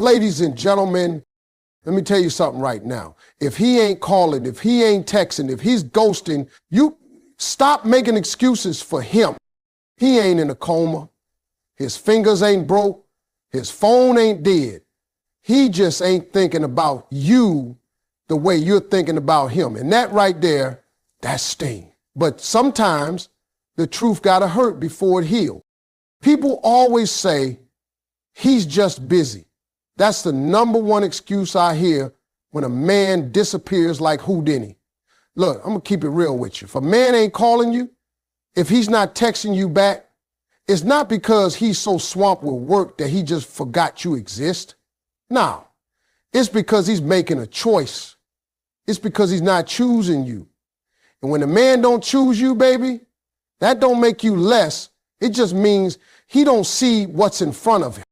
Ladies and gentlemen, let me tell you something right now. If he ain't calling, if he ain't texting, if he's ghosting, you stop making excuses for him. He ain't in a coma. His fingers ain't broke. His phone ain't dead. He just ain't thinking about you the way you're thinking about him. And that right there, that's sting. But sometimes the truth gotta hurt before it heals. People always say, he's just busy. That's the number one excuse I hear when a man disappears like Houdini. Look, I'm gonna keep it real with you. If a man ain't calling you, if he's not texting you back, it's not because he's so swamped with work that he just forgot you exist. No, it's because he's making a choice. It's because he's not choosing you. And when a man don't choose you, baby, that don't make you less. It just means he don't see what's in front of him.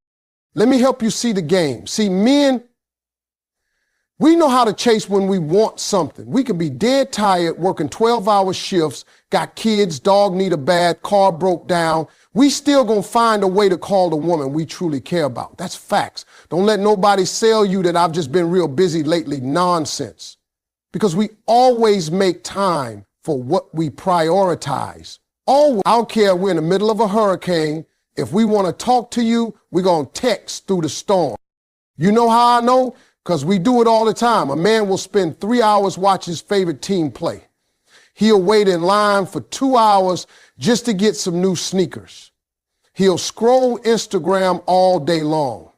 Let me help you see the game. See, men, we know how to chase when we want something. We can be dead tired, working 12-hour shifts, got kids, dog need a bath, car broke down. We still gonna find a way to call the woman we truly care about. That's facts. Don't let nobody sell you that I've just been real busy lately. Nonsense. Because we always make time for what we prioritize. Always. I don't care if we're in the middle of a hurricane. If we want to talk to you, we're going to text through the storm. You know how I know? Because we do it all the time. A man will spend 3 hours watching his favorite team play. He'll wait in line for 2 hours just to get some new sneakers. He'll scroll Instagram all day long,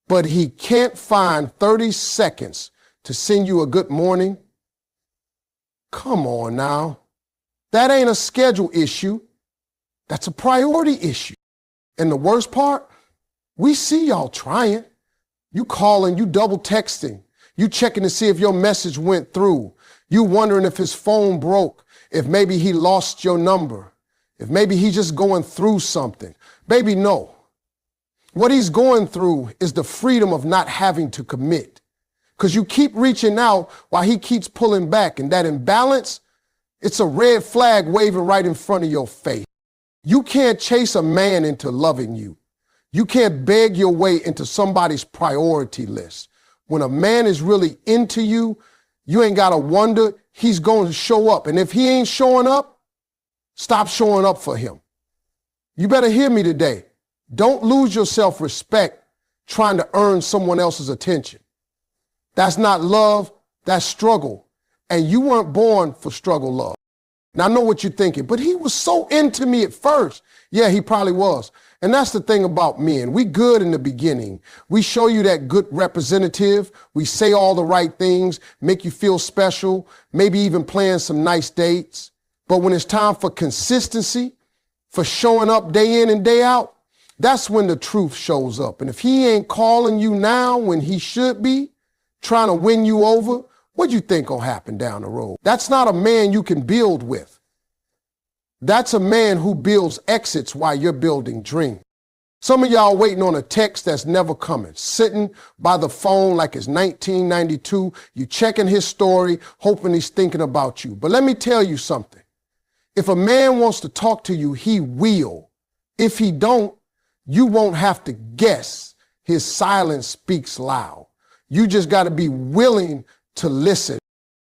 but he can't find 30 seconds to send you a good morning. Come on now. That ain't a schedule issue. That's a priority issue. And the worst part, we see y'all trying. You calling, you double texting, you checking to see if your message went through. You wondering if his phone broke, if maybe he lost your number, if maybe he's just going through something. Baby, no. What he's going through is the freedom of not having to commit. Because you keep reaching out while he keeps pulling back. And that imbalance, it's a red flag waving right in front of your face. You can't chase a man into loving you. You can't beg your way into somebody's priority list. When a man is really into you, you ain't got to wonder, he's going to show up. And if he ain't showing up, stop showing up for him. You better hear me today. Don't lose your self-respect trying to earn someone else's attention. That's not love, that's struggle. And you weren't born for struggle love. Now, I know what you're thinking, but he was so into me at first. Yeah, he probably was. And that's the thing about men. We good in the beginning. We show you that good representative. We say all the right things, make you feel special, maybe even plan some nice dates. But when it's time for consistency, for showing up day in and day out, that's when the truth shows up. And if he ain't calling you now when he should be, trying to win you over, what do you think gonna happen down the road? That's not a man you can build with. That's a man who builds exits while you're building dreams. Some of y'all waiting on a text that's never coming, sitting by the phone like it's 1992. You checking his story, hoping he's thinking about you. But let me tell you something. If a man wants to talk to you, he will. If he don't, you won't have to guess. His silence speaks loud. You just got to be willing to listen.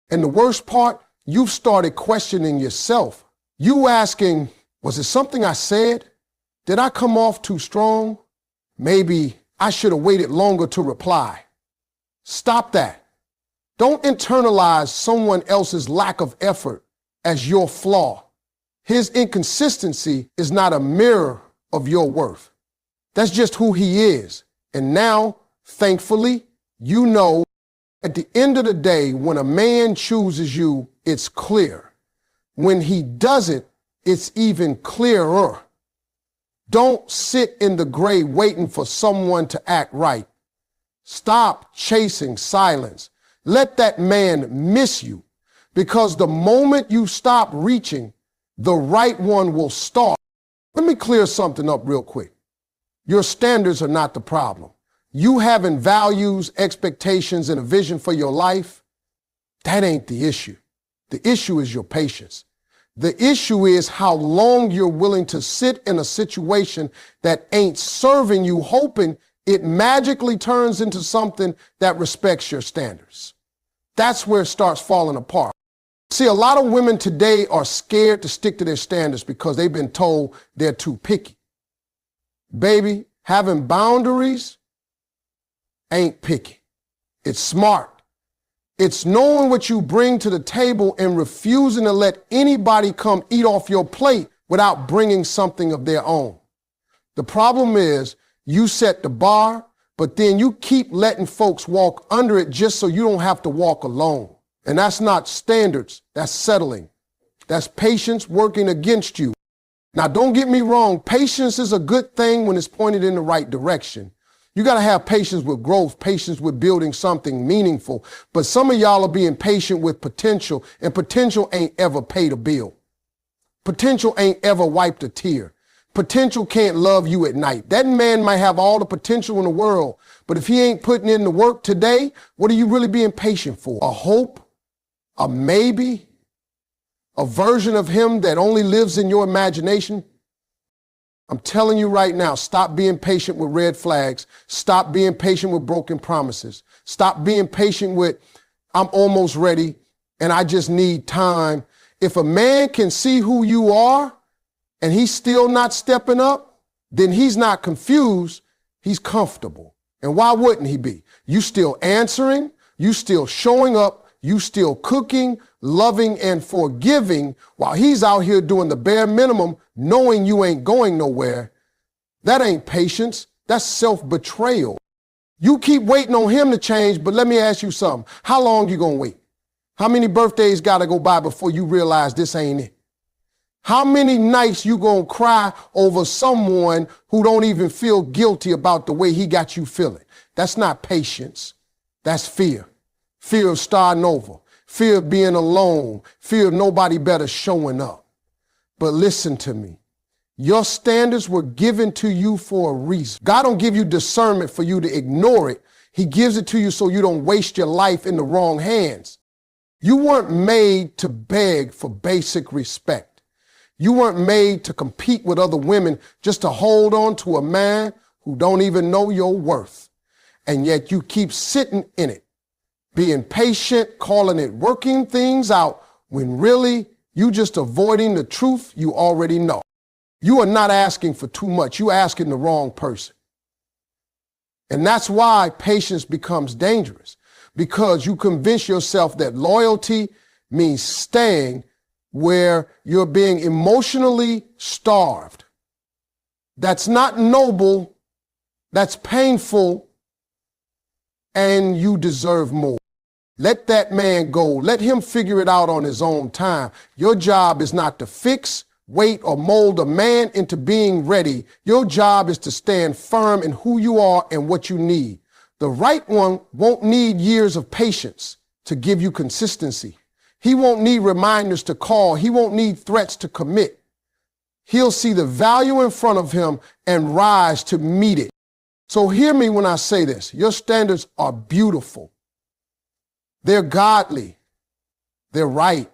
And the worst part, you've started questioning yourself. You asking, was it something I said? Did I come off too strong? Maybe I should have waited longer to reply. Stop that. Don't internalize someone else's lack of effort as your flaw. His inconsistency is not a mirror of your worth. That's just who he is. And now, thankfully, you know, at the end of the day, when a man chooses you, it's clear. When he doesn't, it's even clearer. Don't sit in the gray waiting for someone to act right. Stop chasing silence. Let that man miss you, because the moment you stop reaching, the right one will start. Let me clear something up real quick. Your standards are not the problem. You having values, expectations, and a vision for your life, that ain't the issue. The issue is your patience. The issue is how long you're willing to sit in a situation that ain't serving you, hoping it magically turns into something that respects your standards. That's where it starts falling apart. See, a lot of women today are scared to stick to their standards because they've been told they're too picky. Baby, having boundaries ain't picky. It's smart. It's knowing what you bring to the table and refusing to let anybody come eat off your plate without bringing something of their own. The problem is you set the bar, but then you keep letting folks walk under it just so you don't have to walk alone. And that's not standards, that's settling. That's patience working against you. Now, don't get me wrong, patience is a good thing when it's pointed in the right direction. You got to have patience with growth, patience with building something meaningful. But some of y'all are being patient with potential, and potential ain't ever paid a bill. Potential ain't ever wiped a tear. Potential can't love you at night. That man might have all the potential in the world, but if he ain't putting in the work today, what are you really being patient for? A hope? A maybe? A version of him that only lives in your imagination? I'm telling you right now, stop being patient with red flags. Stop being patient with broken promises. Stop being patient with, I'm almost ready and I just need time. If a man can see who you are and he's still not stepping up, then he's not confused, he's comfortable. And why wouldn't he be? You still answering, you still showing up, you still cooking, loving, and forgiving while he's out here doing the bare minimum, knowing you ain't going nowhere. That ain't patience. That's self-betrayal. You keep waiting on him to change, but let me ask you something. How long you gonna wait? How many birthdays gotta go by before you realize this ain't it? How many nights you gonna cry over someone who don't even feel guilty about the way he got you feeling? That's not patience. That's fear. Fear of starting over, fear of being alone, fear of nobody better showing up. But listen to me. Your standards were given to you for a reason. God don't give you discernment for you to ignore it. He gives it to you so you don't waste your life in the wrong hands. You weren't made to beg for basic respect. You weren't made to compete with other women just to hold on to a man who don't even know your worth. And yet you keep sitting in it, being patient, calling it working things out, when really you just avoiding the truth you already know. You are not asking for too much. You're asking the wrong person. And that's why patience becomes dangerous, because you convince yourself that loyalty means staying where you're being emotionally starved. That's not noble. That's painful. And you deserve more. Let that man go. Let him figure it out on his own time. Your job is not to fix, wait, or mold a man into being ready. Your job is to stand firm in who you are and what you need. The right one won't need years of patience to give you consistency. He won't need reminders to call. He won't need threats to commit. He'll see the value in front of him and rise to meet it. So hear me when I say this. Your standards are beautiful. They're godly. They're right.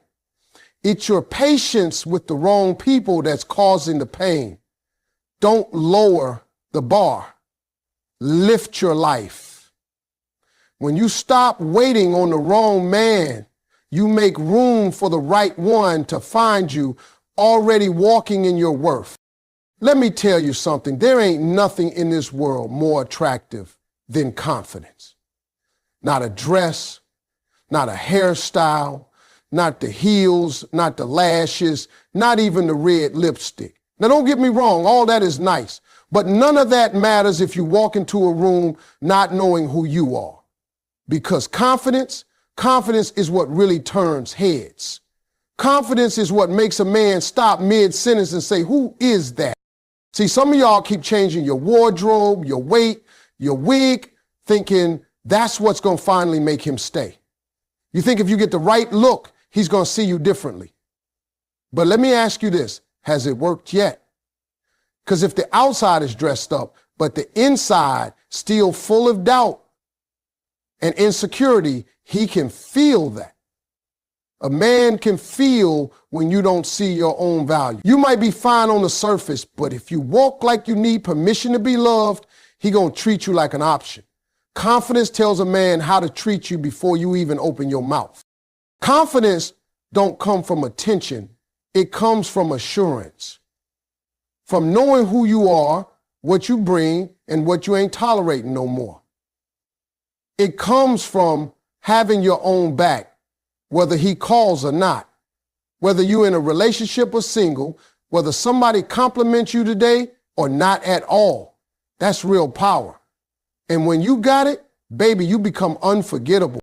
It's your patience with the wrong people that's causing the pain. Don't lower the bar. Lift your life. When you stop waiting on the wrong man, you make room for the right one to find you, already walking in your worth. Let me tell you something. There ain't nothing in this world more attractive than confidence. Not a dress, not a hairstyle, not the heels, not the lashes, not even the red lipstick. Now, don't get me wrong. All that is nice, but none of that matters if you walk into a room not knowing who you are, because confidence is what really turns heads. Confidence is what makes a man stop mid-sentence and say, who is that? See, some of y'all keep changing your wardrobe, your weight, your wig, thinking that's what's going to finally make him stay. You think if you get the right look, he's going to see you differently. But let me ask you this. Has it worked yet? Because if the outside is dressed up, but the inside still full of doubt and insecurity, he can feel that. A man can feel when you don't see your own value. You might be fine on the surface, but if you walk like you need permission to be loved, He gonna treat you like an option. Confidence tells a man how to treat you before you even open your mouth. Confidence don't come from attention. It comes from assurance. From knowing who you are, what you bring, and what you ain't tolerating no more. It comes from having your own back, whether he calls or not. Whether you're in a relationship or single, whether somebody compliments you today or not at all. That's real power. And when you got it, baby, you become unforgettable.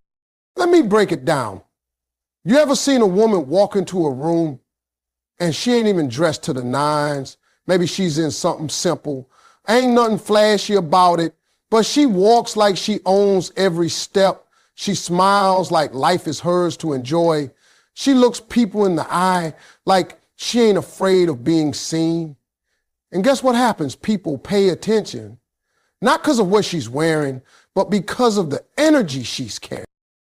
Let me break it down. You ever seen a woman walk into a room and she ain't even dressed to the nines? Maybe she's in something simple. Ain't nothing flashy about it, but she walks like she owns every step. She smiles like life is hers to enjoy. She looks people in the eye like she ain't afraid of being seen. And guess what happens? People pay attention, not because of what she's wearing, but because of the energy she's carrying.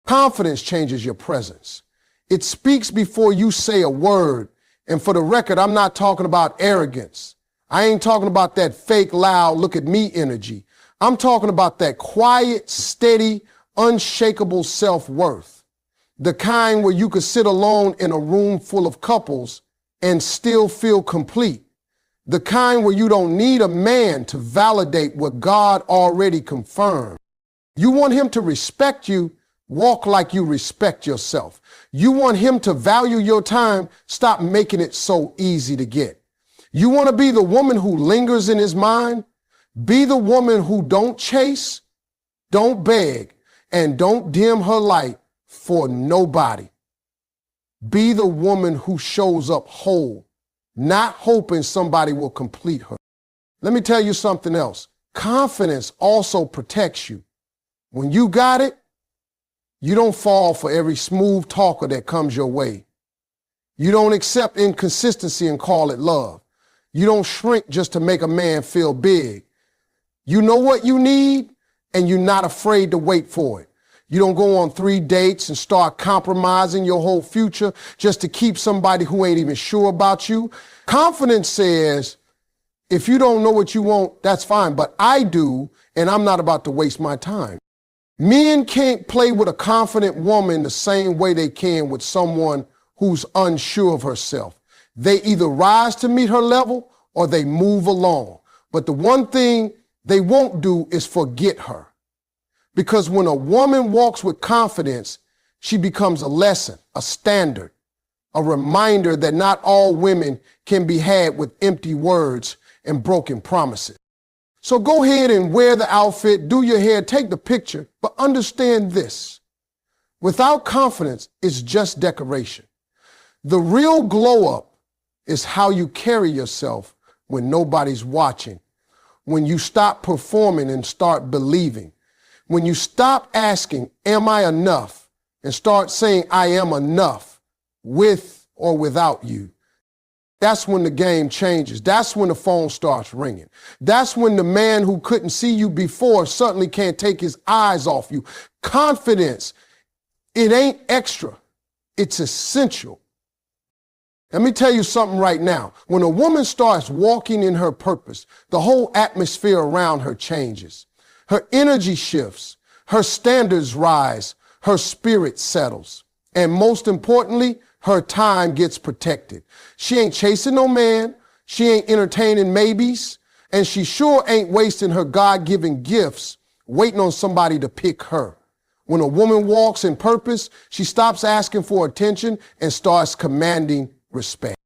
Confidence changes your presence. It speaks before you say a word. And for the record, I'm not talking about arrogance. I ain't talking about that fake, loud, look at me energy. I'm talking about that quiet, steady, unshakable self-worth. The kind where you could sit alone in a room full of couples and still feel complete. The kind where you don't need a man to validate what God already confirmed. You want him to respect you, walk like you respect yourself. You want him to value your time, stop making it so easy to get. You want to be the woman who lingers in his mind? Be the woman who don't chase, don't beg, and don't dim her light for nobody. Be the woman who shows up whole, not hoping somebody will complete her. Let me tell you something else. Confidence also protects you. When you got it, you don't fall for every smooth talker that comes your way. You don't accept inconsistency and call it love. You don't shrink just to make a man feel big. You know what you need, and you're not afraid to wait for it. You don't go on 3 dates and start compromising your whole future just to keep somebody who ain't even sure about you. Confidence says, if you don't know what you want, that's fine, but I do, and I'm not about to waste my time. Men can't play with a confident woman the same way they can with someone who's unsure of herself. They either rise to meet her level or they move along. But the one thing they won't do is forget her. Because when a woman walks with confidence, she becomes a lesson, a standard, a reminder that not all women can be had with empty words and broken promises. So go ahead and wear the outfit, do your hair, take the picture, but understand this. Without confidence, it's just decoration. The real glow up is how you carry yourself when nobody's watching, when you stop performing and start believing, when you stop asking, am I enough, and start saying, I am enough, with or without you. That's when the game changes. That's when the phone starts ringing. That's when the man who couldn't see you before certainly can't take his eyes off you. Confidence, it ain't extra. It's essential. Let me tell you something right now. When a woman starts walking in her purpose, the whole atmosphere around her changes. Her energy shifts, her standards rise, her spirit settles. And most importantly, her time gets protected. She ain't chasing no man, she ain't entertaining maybes, and she sure ain't wasting her God-given gifts waiting on somebody to pick her. When a woman walks in purpose, she stops asking for attention and starts commanding respect.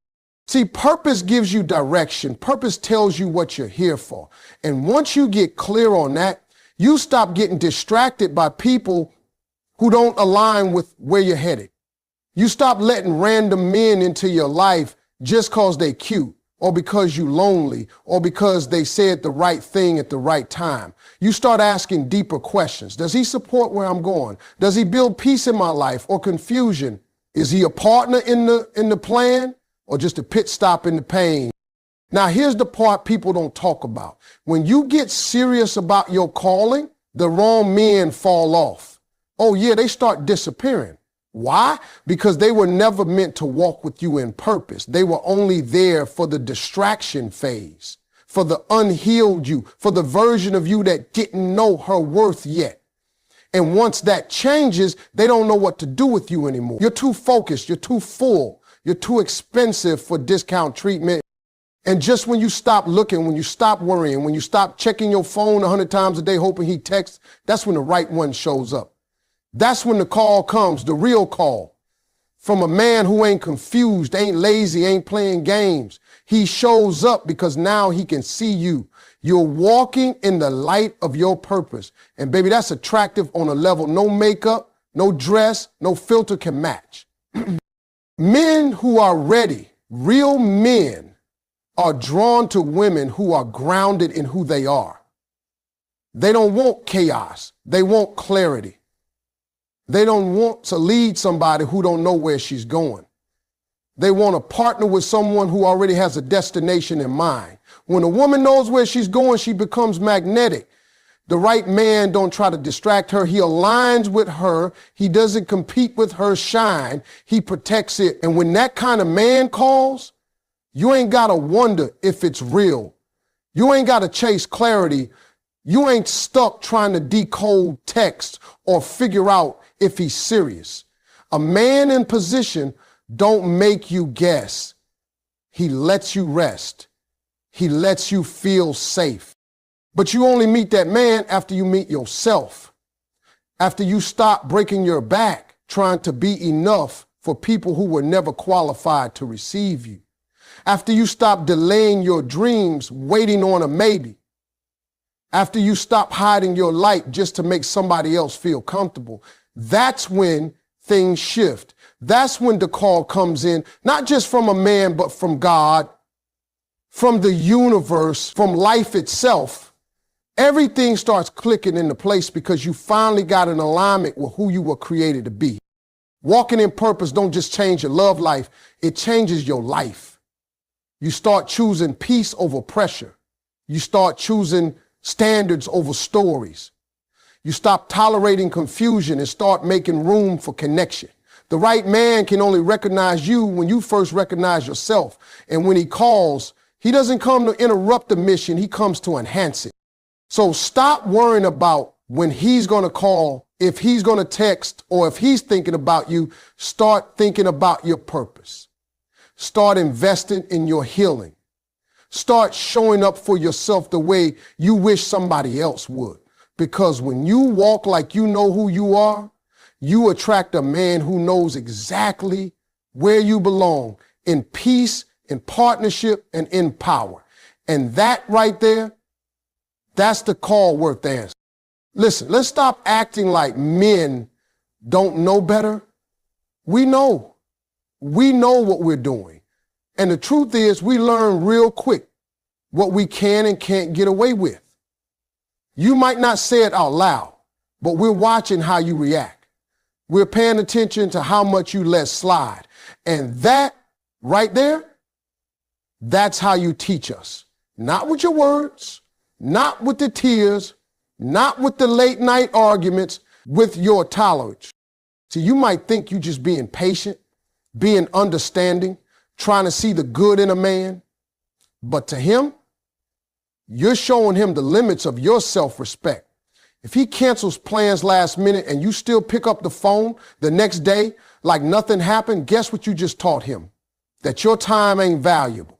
See, purpose gives you direction. Purpose tells you what you're here for. And once you get clear on that, you stop getting distracted by people who don't align with where you're headed. You stop letting random men into your life just because they cute, or because you lonely, or because they said the right thing at the right time. You start asking deeper questions. Does he support where I'm going? Does he build peace in my life or confusion? Is he a partner in the plan or just a pit stop in the pain? Now, here's the part people don't talk about. When you get serious about your calling, the wrong men fall off. Oh yeah, they start disappearing. Why? Because they were never meant to walk with you in purpose. They were only there for the distraction phase, for the unhealed you, for the version of you that didn't know her worth yet. And once that changes, they don't know what to do with you anymore. You're too focused, you're too full, you're too expensive for discount treatment. And just when you stop looking, when you stop worrying, when you stop checking your phone 100 times a day hoping he texts, that's when the right one shows up. That's when the call comes, the real call. From a man who ain't confused, ain't lazy, ain't playing games. He shows up because now he can see you. You're walking in the light of your purpose. And baby, that's attractive on a level no makeup, no dress, no filter can match. Men who are ready, real men, are drawn to women who are grounded in who they are. They don't want chaos. They want clarity. They don't want to lead somebody who don't know where she's going. They want to partner with someone who already has a destination in mind. When a woman knows where she's going, she becomes magnetic. The right man don't try to distract her. He aligns with her. He doesn't compete with her shine. He protects it. And when that kind of man calls, you ain't got to wonder if it's real. You ain't got to chase clarity. You ain't stuck trying to decode text or figure out if he's serious. A man in position don't make you guess. He lets you rest. He lets you feel safe. But you only meet that man after you meet yourself. After you stop breaking your back trying to be enough for people who were never qualified to receive you. After you stop delaying your dreams, waiting on a maybe. After you stop hiding your light just to make somebody else feel comfortable. That's when things shift. That's when the call comes in, not just from a man, but from God, from the universe, from life itself. Everything starts clicking into place because you finally got an alignment with who you were created to be. Walking in purpose don't just change your love life, it changes your life. You start choosing peace over pressure. You start choosing standards over stories. You stop tolerating confusion and start making room for connection. The right man can only recognize you when you first recognize yourself. And when he calls, he doesn't come to interrupt the mission, he comes to enhance it. So stop worrying about when he's going to call, if he's going to text, or if he's thinking about you. Start thinking about your purpose. Start investing in your healing. Start showing up for yourself the way you wish somebody else would. Because when you walk like you know who you are, you attract a man who knows exactly where you belong, in peace, in partnership, and in power. And that right there, that's the call worth answering. Listen, let's stop acting like men don't know better. We know. We know what we're doing. And the truth is, we learn real quick what we can and can't get away with. You might not say it out loud, but we're watching how you react. We're paying attention to how much you let slide. And that right there, that's how you teach us. Not with your words, not with the tears, not with the late night arguments, with your tolerance. See, you might think you just being patient, being understanding, trying to see the good in a man. But to him, you're showing him the limits of your self-respect. If he cancels plans last minute and you still pick up the phone the next day like nothing happened, guess what you just taught him? That your time ain't valuable.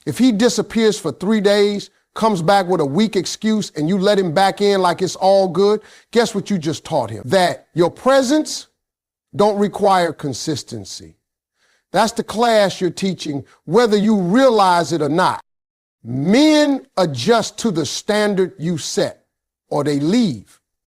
If he disappears for 3 days, comes back with a weak excuse, and you let him back in like it's all good, guess what you just taught him? That your presence don't require consistency. That's the class you're teaching, whether you realize it or not. Men adjust to the standard you set, or they leave.